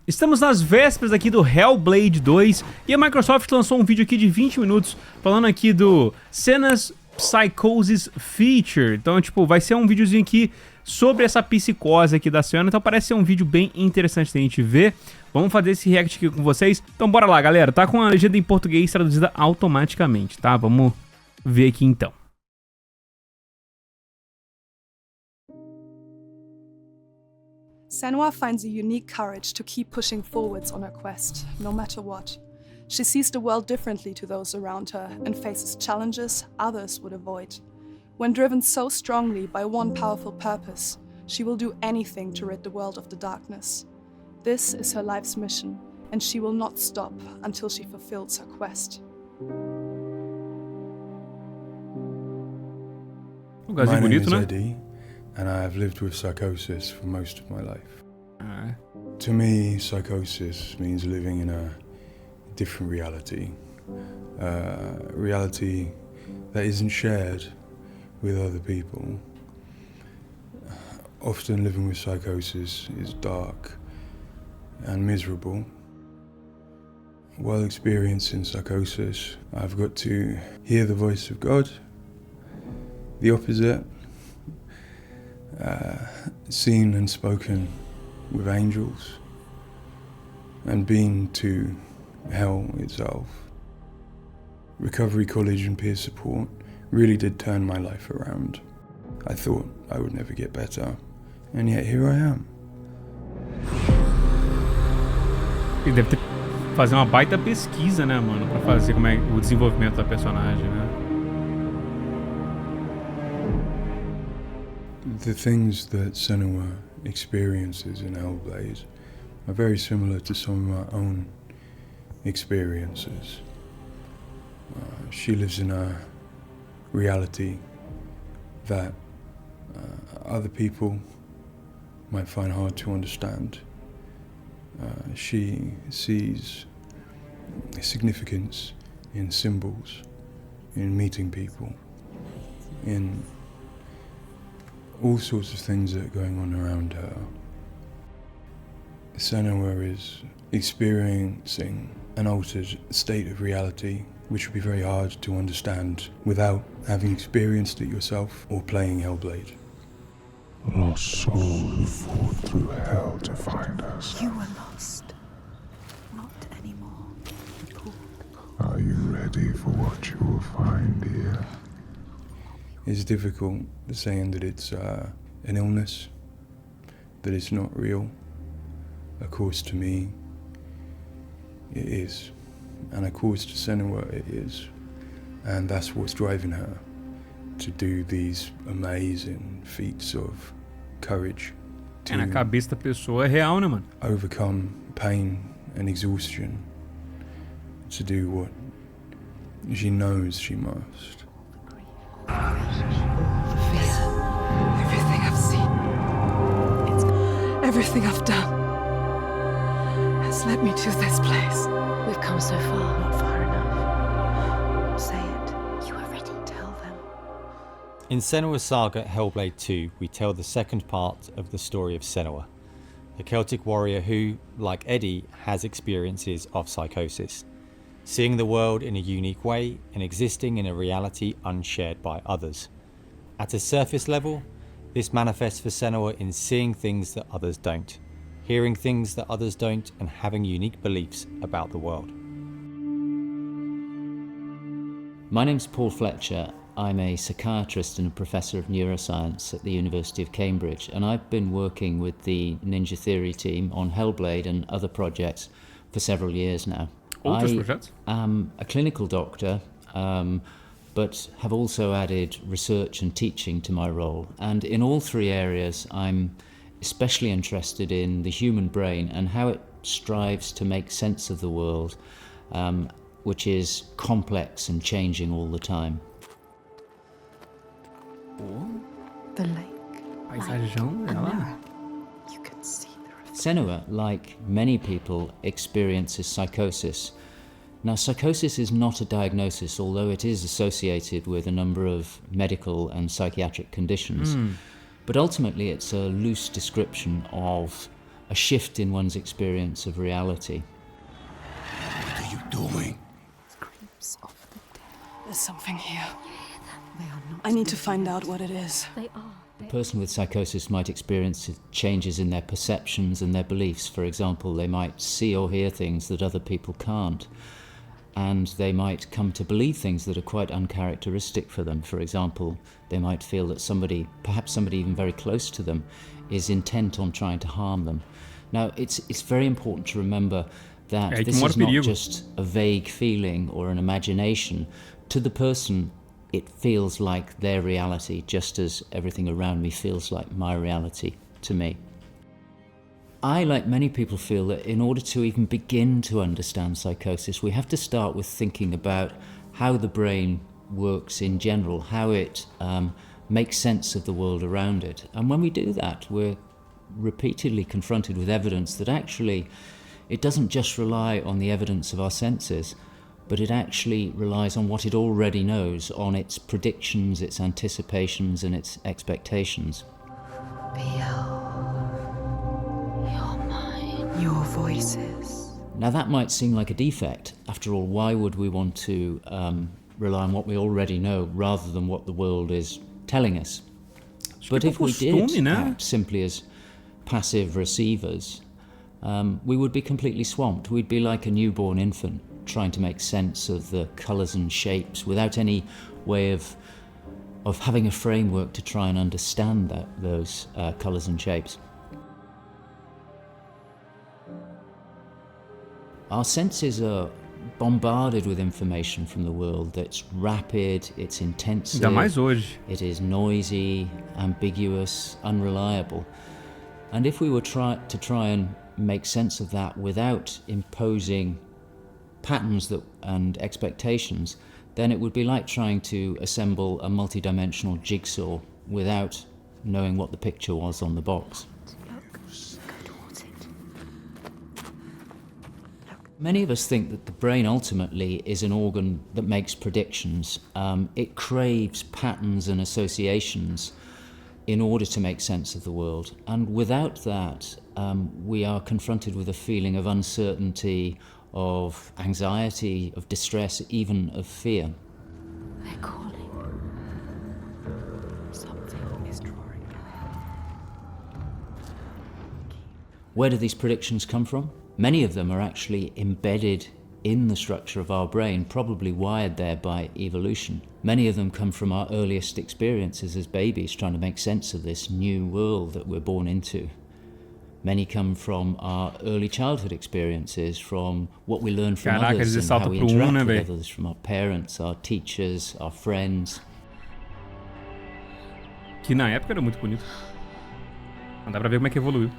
Estamos nas vésperas aqui do Hellblade 2 e a Microsoft lançou um vídeo aqui de 20 minutos falando aqui do Senua's Psychosis Feature. Então, tipo, vai ser um videozinho aqui sobre essa psicose aqui da Senua. Então parece ser um vídeo bem interessante da gente ver. Vamos fazer esse react aqui com vocês. Então bora lá, galera. Tá com a legenda em português traduzida automaticamente, tá? Vamos ver aqui então. Senua finds a unique courage to keep pushing forwards on her quest, no matter what. She sees the world differently to those around her and faces challenges others would avoid. When driven so strongly by one powerful purpose, she will do anything to rid the world of the darkness. This is her life's mission, and she will not stop until she fulfills her quest. My name is Eddie, and I have lived with psychosis for most of my life. To me, psychosis means living in a different reality. Reality that isn't shared with other people. Often living with psychosis is dark and miserable. While experiencing psychosis, I've got to hear the voice of God, the opposite, seen and spoken with angels, and been to hell itself. Recovery college and peer support really did turn my life around. I thought I would never get better, and yet here I am. Ele deve ter fazer uma baita pesquisa, né, mano, pra fazer como é o desenvolvimento da personagem, né? The things that Senua experiences in Hellblade are very similar to some of my own experiences. She lives in a reality that other people might find hard to understand. She sees significance in symbols, in meeting people, in all sorts of things that are going on around her. Senua is experiencing an altered state of reality which would be very hard to understand without having experienced it yourself or playing Hellblade. Lost soul who fought through hell to find us. You were lost. Not anymore. Are you ready for what you will find here? It's difficult saying that it's an illness, that it's not real. Of course, to me, it is. And of course, to Senua, it is. And that's what's driving her to do these amazing feats of courage. É, na cabeça da pessoa é real, né, mano? Overcome pain and exhaustion. To do what she knows she must. Everything I've seen, everything I've done has led me to this place. We've come so far, not far enough. Say it. You are ready. Tell them. In Senua's saga Hellblade 2, we tell the second part of the story of Senua, a Celtic warrior who, like Eddie, has experiences of psychosis, seeing the world in a unique way and existing in a reality unshared by others. At a surface level, this manifests for Senua in seeing things that others don't, hearing things that others don't, and having unique beliefs about the world. My name's Paul Fletcher. I'm a psychiatrist and a professor of neuroscience at the University of Cambridge, and I've been working with the Ninja Theory team on Hellblade and other projects for several years now. I am a clinical doctor, but have also added research and teaching to my role. And in all three areas, I'm especially interested in the human brain and how it strives to make sense of the world, which is complex and changing all the time. The lake. Paisagem, ela. You can see the reflection. Senua, like many people, experiences psychosis. Now, psychosis is not a diagnosis, although it is associated with a number of medical and psychiatric conditions. But ultimately, it's a loose description of a shift in one's experience of reality. What are you doing? Creeps of the dead. There's something here. They are not. I need to find out what it is. They are. A person with psychosis might experience changes in their perceptions and their beliefs. For example, they might see or hear things that other people can't. And they might come to believe things that are quite uncharacteristic for them. For example, they might feel that somebody, perhaps somebody even very close to them, is intent on trying to harm them. Now, it's very important to remember that this is not just a vague feeling or an imagination. To the person, it feels like their reality, just as everything around me feels like my reality to me. I, like many people, feel that in order to even begin to understand psychosis, we have to start with thinking about how the brain works in general, how it makes sense of the world around it. And when we do that, we're repeatedly confronted with evidence that actually it doesn't just rely on the evidence of our senses, but it actually relies on what it already knows, on its predictions, its anticipations, and its expectations. Your voices. Now that might seem like a defect. After all, why would we want to rely on what we already know rather than what the world is telling us? But if we did act simply as passive receivers, we would be completely swamped. We'd be like a newborn infant trying to make sense of the colours and shapes without any way of having a framework to try and understand those colours and shapes. Our senses are bombarded with information from the world that's rapid, it's intensive, Ainda mais hoje. it is noisy, ambiguous, unreliable. And if we were to try and make sense of that without imposing patterns and expectations, then it would be like trying to assemble a multi-dimensional jigsaw without knowing what the picture was on the box. Go towards it. Many of us think that the brain ultimately is an organ that makes predictions. It craves patterns and associations in order to make sense of the world. And without that, we are confronted with a feeling of uncertainty, of anxiety, of distress, even of fear. They're calling. Something is drawing near. Where do these predictions come from? Many of them are actually embedded in the structure of our brain, probably wired there by evolution. Many of them come from our earliest experiences as babies, trying to make sense of this new world that we're born into. Many come from our early childhood experiences, from what we learn from others and how we interact with others, from our parents, our teachers, our friends. Que na época era muito bonito. Mas dá pra ver como é que evoluiu.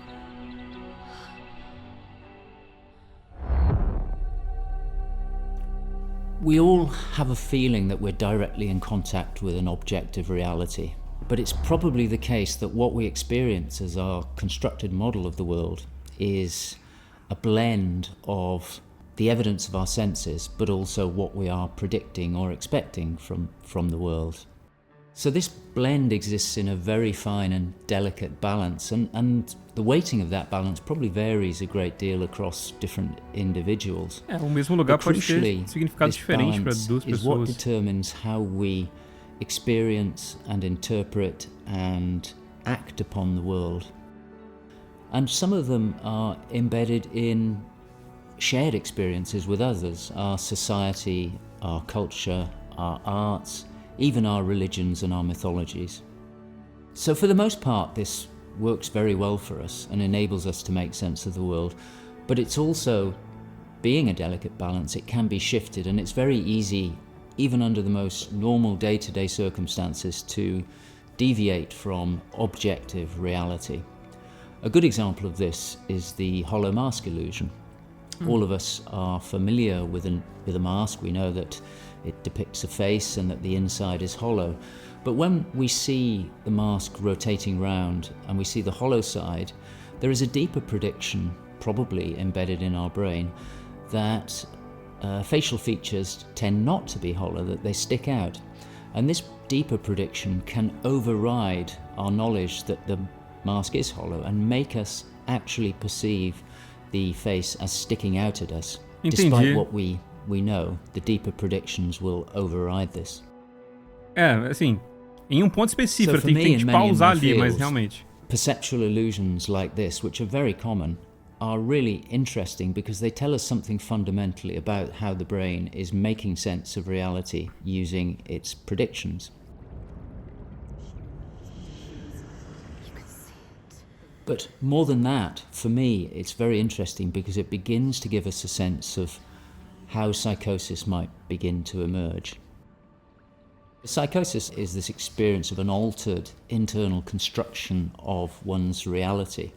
We all have a feeling that we're directly in contact with an objective reality, but it's probably the case that what we experience as our constructed model of the world is a blend of the evidence of our senses, but also what we are predicting or expecting from the world. So this blend exists in a very fine and delicate balance, and the weighting of that balance probably varies a great deal across different individuals. O mesmo lugar pode ter significados diferentes para duas pessoas. Is what pessoas. determines how we experience and interpret and act upon the world. And some of them are embedded in shared experiences with others, our society, our culture, our arts, even our religions and our mythologies. So for the most part, this works very well for us and enables us to make sense of the world. But it's also, being a delicate balance, it can be shifted, and it's very easy, even under the most normal day-to-day circumstances, to deviate from objective reality. A good example of this is the hollow mask illusion. All of us are familiar with a mask. We know that it depicts a face and that the inside is hollow. But when we see the mask rotating round and we see the hollow side, there is a deeper prediction, probably embedded in our brain, that facial features tend not to be hollow, that they stick out. And this deeper prediction can override our knowledge that the mask is hollow and make us actually perceive the face as sticking out at us. Entendi. Despite what we know, the deeper predictions will override this. Assim, em um ponto específico, So for tem que me, in many pausar of my ali, mas fields, realmente. Perceptual illusions like this, which are very common, are really interesting because they tell us something fundamentally about how the brain is making sense of reality using its predictions. But more than that, for me, it's very interesting because it begins to give us a sense of how psychosis might begin to emerge. Psychosis is this experience of an altered internal construction of one's reality.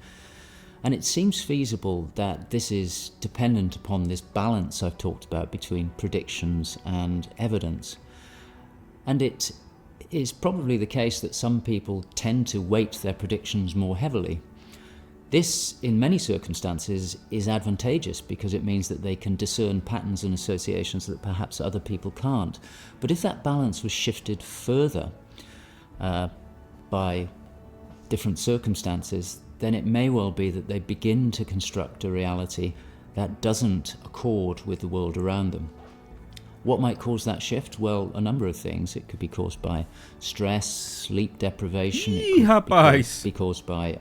And it seems feasible that this is dependent upon this balance I've talked about between predictions and evidence. And it is probably the case that some people tend to weight their predictions more heavily. This, in many circumstances, is advantageous because it means that they can discern patterns and associations that perhaps other people can't. But if that balance was shifted further by different circumstances, then it may well be that they begin to construct a reality that doesn't accord with the world around them. What might cause that shift? Well, a number of things. It could be caused by stress, sleep deprivation. Ih, rapaz! Be caused by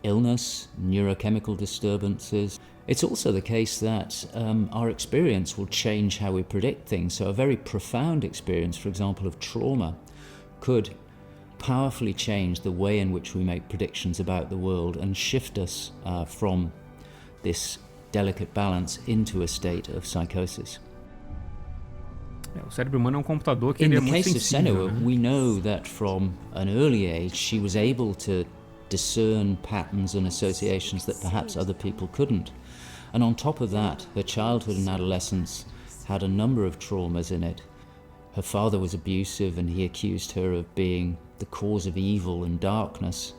illness, neurochemical disturbances. It's also the case that our experience will change how we predict things. So a very profound experience, for example, of trauma, could powerfully change the way in which we make predictions about the world and shift us from this delicate balance into a state of psychosis. O cérebro humano é um computador que In ele é the muito case of sensível. Senua, Né? we know that from an early age she was able to discern patterns and associations that perhaps other people couldn't. And on top of that, her childhood and adolescence had a number of traumas in it. Her father was abusive and he accused her of being the cause of evil and darkness.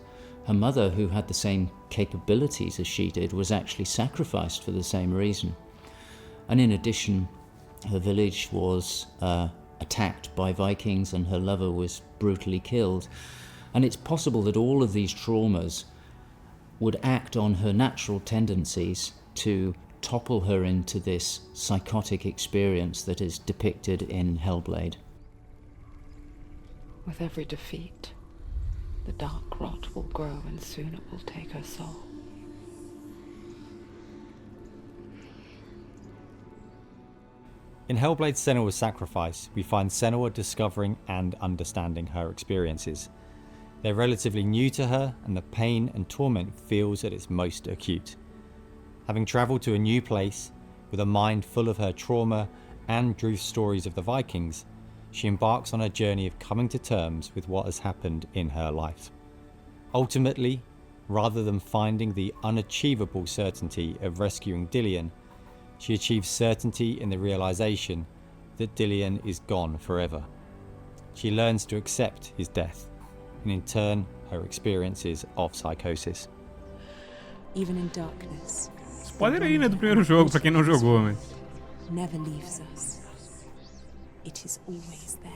Her mother, who had the same capabilities as she did, was actually sacrificed for the same reason. And in addition, her village was attacked by Vikings and her lover was brutally killed. And it's possible that all of these traumas would act on her natural tendencies to topple her into this psychotic experience that is depicted in Hellblade. With every defeat, the dark rot will grow and soon it will take her soul. In Hellblade: Senua's Sacrifice, we find Senua discovering and understanding her experiences. They're relatively new to her, and the pain and torment feels at its most acute. Having travelled to a new place, with a mind full of her trauma and Druth's stories of the Vikings, she embarks on a journey of coming to terms with what has happened in her life. Ultimately, rather than finding the unachievable certainty of rescuing Dillion, she achieves certainty in the realisation that Dillion is gone forever. She learns to accept his death, and in turn, her experiences of psychosis. Even in darkness, Spoiler aí, né, do primeiro jogo, pra quem não jogou, mas... never leaves us. It is always there,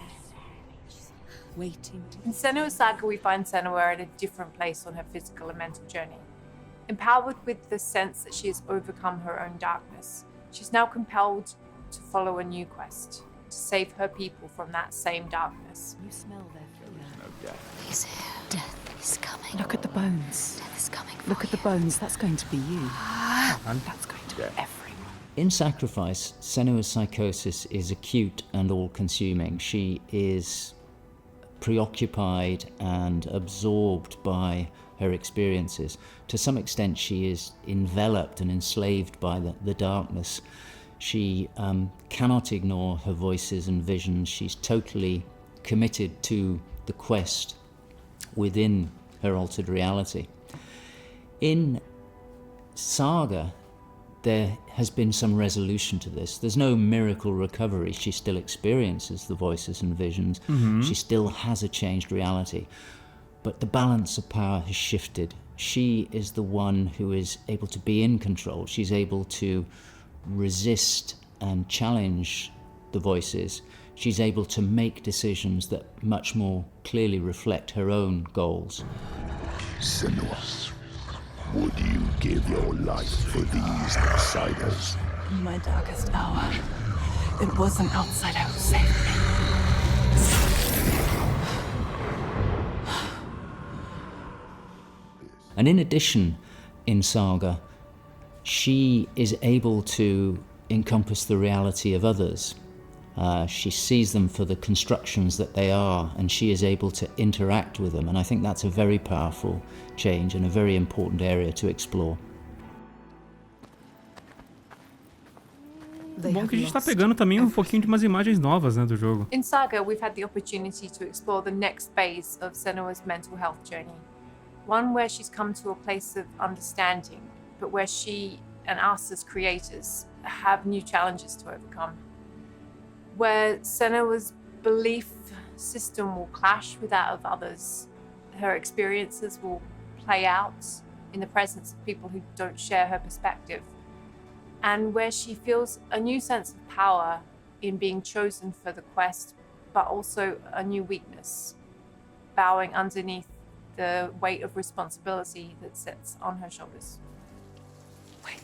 waiting to In Senua's Saga, we find Senua at a different place on her physical and mental journey. Empowered with the sense that she has overcome her own darkness, she's now compelled to follow a new quest, to save her people from that same darkness. You smell their fear. He's here. Death is coming. Look at the bones. Death is coming. Look at the bones. That's going to be you. That's going to be everyone. In Sacrifice, Senua's psychosis is acute and all-consuming. She is preoccupied and absorbed by her experiences. To some extent, she is enveloped and enslaved by the darkness. She cannot ignore her voices and visions. She's totally committed to the quest within her altered reality. In Saga, there has been some resolution to this. There's no miracle recovery. She still experiences the voices and visions. She still has a changed reality. But the balance of power has shifted. She is the one who is able to be in control. She's able to resist and challenge the voices. She's able to make decisions that much more clearly reflect her own goals. Senua, Would you give your life for these outsiders? In my darkest hour, it was an outsider who saved me. And in addition, in Saga, she is able to encompass the reality of others. She sees them for the constructions that they are, and she is able to interact with them. And I think that's a very powerful change and a very important area to explore. Bom que a gente tá pegando também pouquinho de umas imagens novas, né, do jogo. In Saga, we've had the opportunity to explore the next phase of Senua's mental health journey. One where she's come to a place of understanding, but where she and us as creators have new challenges to overcome. Where Senua's belief system will clash with that of others. Her experiences will play out in the presence of people who don't share her perspective. And where she feels a new sense of power in being chosen for the quest, but also a new weakness, bowing underneath the weight of responsibility that sits on her shoulders. Wait.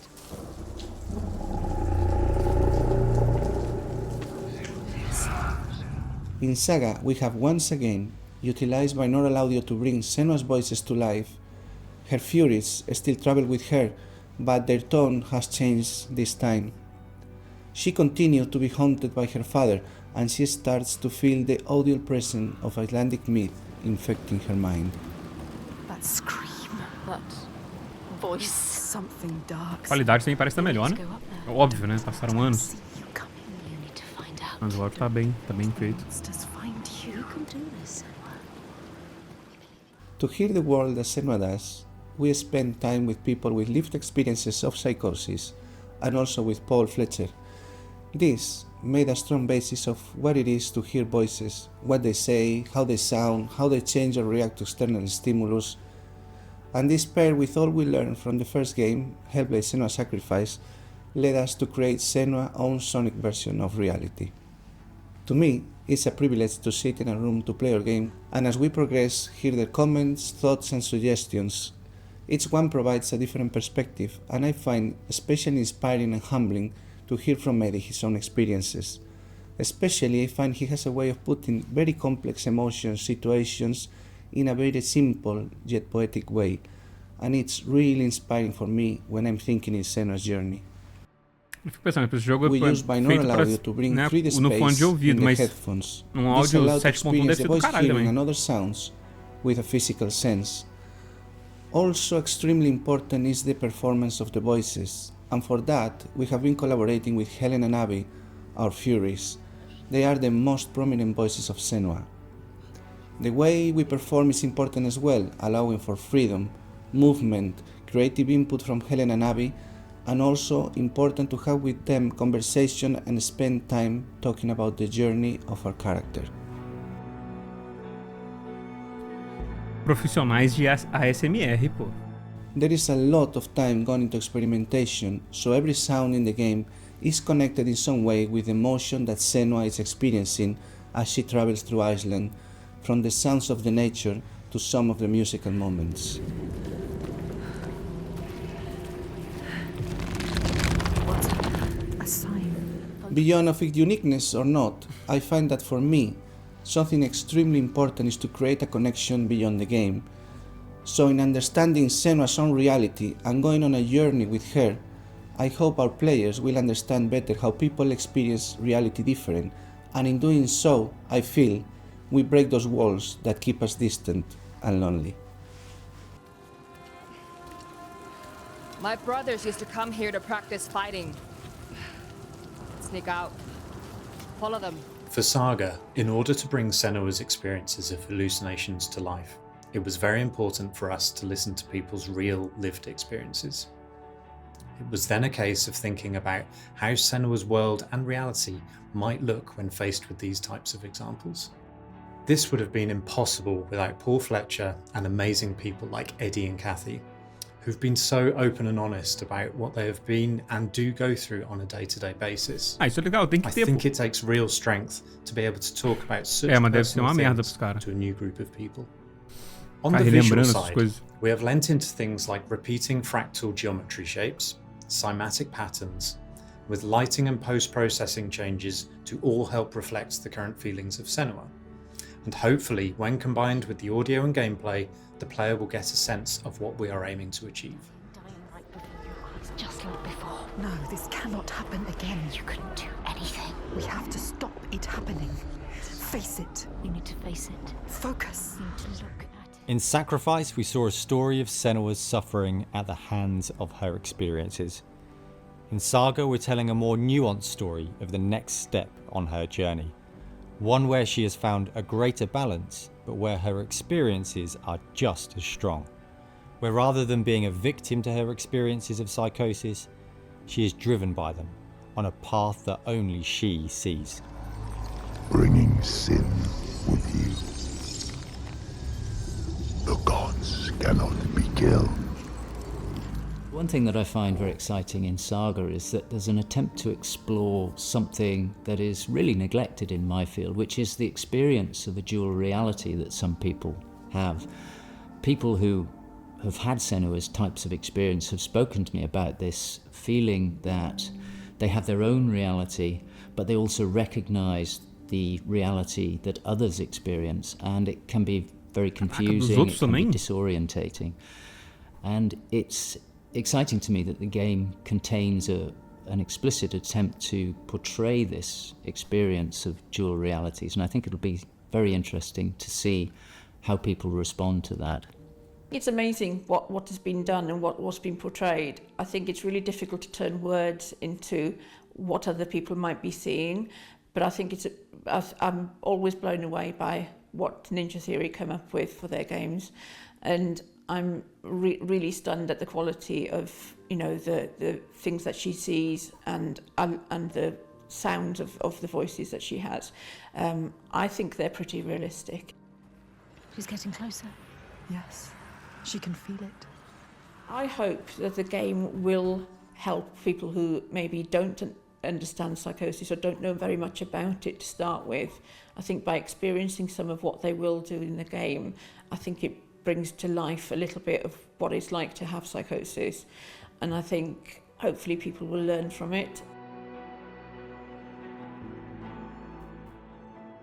In Saga, we have once again utilized binaural audio to bring Senua's voices to life. Her furies still travel with her, but their tone has changed this time. She continues to be haunted by her father, and she starts to feel the audible presence of Icelandic myth infecting her mind. That scream, that voice, something dark. A qualidade também parece estar melhor, né? É óbvio, né? Passaram anos. Mas o áudio tá bem feito. To hear the world that Senua does, we spend time with people with lived experiences of psychosis, and also with Paul Fletcher. This made a strong basis of what it is to hear voices, what they say, how they sound, how they change or react to external stimulus. And this paired with all we learned from the first game, Hellblade: Senua's Sacrifice, led us to create Senua's own sonic version of reality. To me, it's a privilege to sit in a room to play our game, and as we progress, hear their comments, thoughts and suggestions. Each one provides a different perspective, and I find especially inspiring and humbling to hear from Eddie his own experiences. Especially, I find he has a way of putting very complex emotions, situations, in a very simple yet poetic way, and it's really inspiring for me when I'm thinking in Senua's journey. Eu fico pensando, esse jogo We é use feito binaural para, audio to bring né, 3D no fone de space ouvido, in the mas headphones. num This áudio allows to 7.1 deve experience ser the do voice caralho hearing também. and other sounds with a physical sense. Also extremely important is the performance of the voices, and for that we have been collaborating with Helen and Abby, our Furies. They are the most prominent voices of Senua. The way we perform is important as well, allowing for freedom, movement, creative input from Helen and Abby, and also important to have with them conversation and spend time talking about the journey of our character. Profissionais de ASMR, pô. There is a lot of time gone into experimentation, so every sound in the game is connected in some way with the emotion that Senua is experiencing as she travels through Iceland, from the sounds of the nature to some of the musical moments. A sign. Beyond of its uniqueness or not, I find that for me, something extremely important is to create a connection beyond the game. So in understanding Senua's own reality and going on a journey with her, I hope our players will understand better how people experience reality different, and in doing so, I feel, we break those walls that keep us distant and lonely. My brothers used to come here to practice fighting. Sneak out. Follow them. For Saga, in order to bring Senua's experiences of hallucinations to life, it was very important for us to listen to people's real lived experiences. It was then a case of thinking about how Senua's world and reality might look when faced with these types of examples. This would have been impossible without Paul Fletcher and amazing people like Eddie and Kathy, who've been so open and honest about what they have been and do go through on a day-to-day basis. Isso é legal, tem que ter. I think it takes real strength to be able to talk about such mas deve ser uma merda pros things caras. to a new group of people. On the visual side, we have lent into things like repeating fractal geometry shapes, cymatic patterns, with lighting and post-processing changes to all help reflect the current feelings of Senua. And hopefully, when combined with the audio and gameplay, the player will get a sense of what we are aiming to achieve. Just like before. No, this cannot happen again. You couldn't do anything. We have to stop it happening. Face it. You need to face it. Focus. You need to look at it. In Sacrifice, we saw a story of Senua's suffering at the hands of her experiences. In Saga, we're telling a more nuanced story of the next step on her journey. One where she has found a greater balance, but where her experiences are just as strong. Where rather than being a victim to her experiences of psychosis, she is driven by them on a path that only she sees. Bringing sin with you. The gods cannot be killed. One thing that I find very exciting in Saga is that there's an attempt to explore something that is really neglected in my field, which is the experience of a dual reality that some people have. People who have had Senua's types of experience have spoken to me about this feeling that they have their own reality, but they also recognize the reality that others experience, and it can be very confusing, it can be disorientating. And it's exciting to me that the game contains an explicit attempt to portray this experience of dual realities, and I think it'll be very interesting to see how people respond to that. It's amazing what has been done and what's been portrayed. I think it's really difficult to turn words into what other people might be seeing, but I think I'm always blown away by what Ninja Theory come up with for their games, and I'm really stunned at the quality of, you know, the things that she sees and the sounds of the voices that she has. I think they're pretty realistic. She's getting closer. Yes, she can feel it. I hope that the game will help people who maybe don't understand psychosis or don't know very much about it to start with. I think by experiencing some of what they will do in the game, I think it brings to life a little bit of what it's like to have psychosis, and I think hopefully people will learn from it.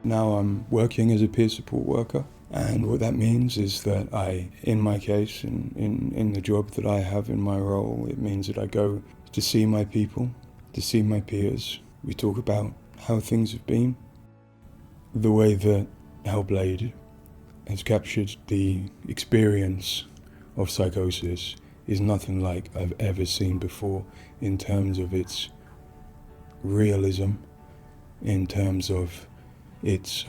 Now I'm working as a peer support worker, and what that means is that I, in my case, in the job that I have in my role, it means that I go to see my people, to see my peers. We talk about how things have been, the way that Hellblade has captured the experience of psychosis is nothing like I've ever seen before in terms of its realism, in terms of its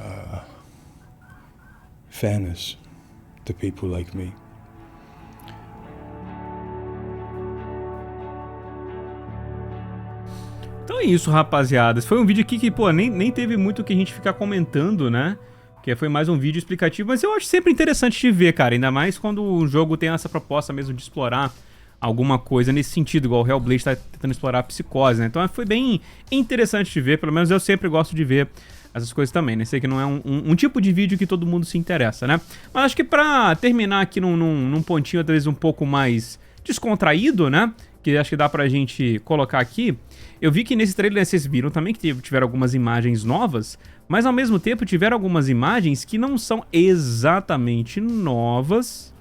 fairness to people like me. Então é isso, rapaziada. Esse foi um vídeo aqui que, pô, nem teve muito o que a gente ficar comentando, né? Que foi mais um vídeo explicativo, mas eu acho sempre interessante de ver, cara. Ainda mais quando o jogo tem essa proposta mesmo de explorar alguma coisa nesse sentido, igual o Hellblade tá tentando explorar a psicose, né? Então foi bem interessante de ver, pelo menos eu sempre gosto de ver essas coisas também, né? Sei que não é um tipo de vídeo que todo mundo se interessa, né? Mas acho que pra terminar aqui num pontinho, talvez um pouco mais descontraído, né? Que acho que dá pra gente colocar aqui. Eu vi que nesse trailer, vocês viram também que tiveram algumas imagens novas, mas ao mesmo tempo tiveram algumas imagens que não são exatamente novas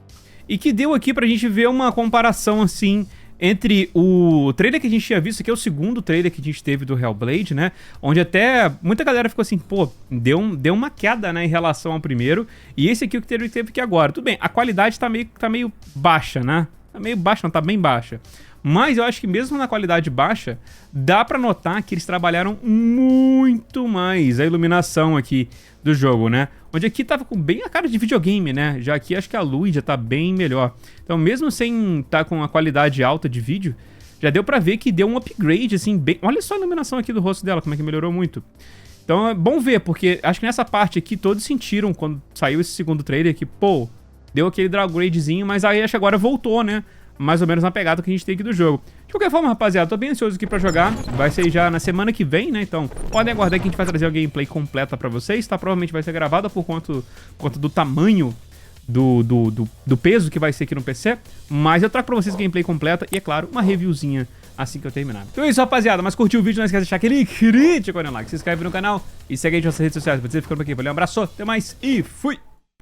e que deu aqui pra gente ver uma comparação assim entre o trailer que a gente tinha visto, que é o segundo trailer que a gente teve do Hellblade, né? Onde até muita galera ficou assim, pô, deu uma queda, né, em relação ao primeiro, e esse aqui o que teve aqui agora. Tudo bem, a qualidade tá meio baixa, né? Tá meio baixa, não, tá bem baixa. Mas eu acho que mesmo na qualidade baixa, dá pra notar que eles trabalharam muito mais a iluminação aqui do jogo, né? Onde aqui tava com bem a cara de videogame, né? Já aqui acho que a luz já tá bem melhor. Então mesmo sem estar com a qualidade alta de vídeo, já deu pra ver que deu um upgrade, assim, bem... Olha só a iluminação aqui do rosto dela, como é que melhorou muito. Então é bom ver, porque acho que nessa parte aqui todos sentiram, quando saiu esse segundo trailer, que, pô, deu aquele downgradezinho, mas aí acho que agora voltou, né? Mais ou menos na pegada que a gente tem aqui do jogo. De qualquer forma, rapaziada, tô bem ansioso aqui pra jogar. Vai ser já na semana que vem, né? Então, podem aguardar que a gente vai trazer a gameplay completa pra vocês, tá? Provavelmente vai ser gravada por conta do tamanho do peso que vai ser aqui no PC, mas eu trago pra vocês gameplay completa e, é claro, uma reviewzinha assim que eu terminar. Então é isso, rapaziada. Mas curtiu o vídeo, não esquece de deixar aquele crítico no like, se inscreve no canal e segue a gente nas nossas redes sociais. Vou dizer ficando por aqui. Valeu, um abraço, até mais e fui!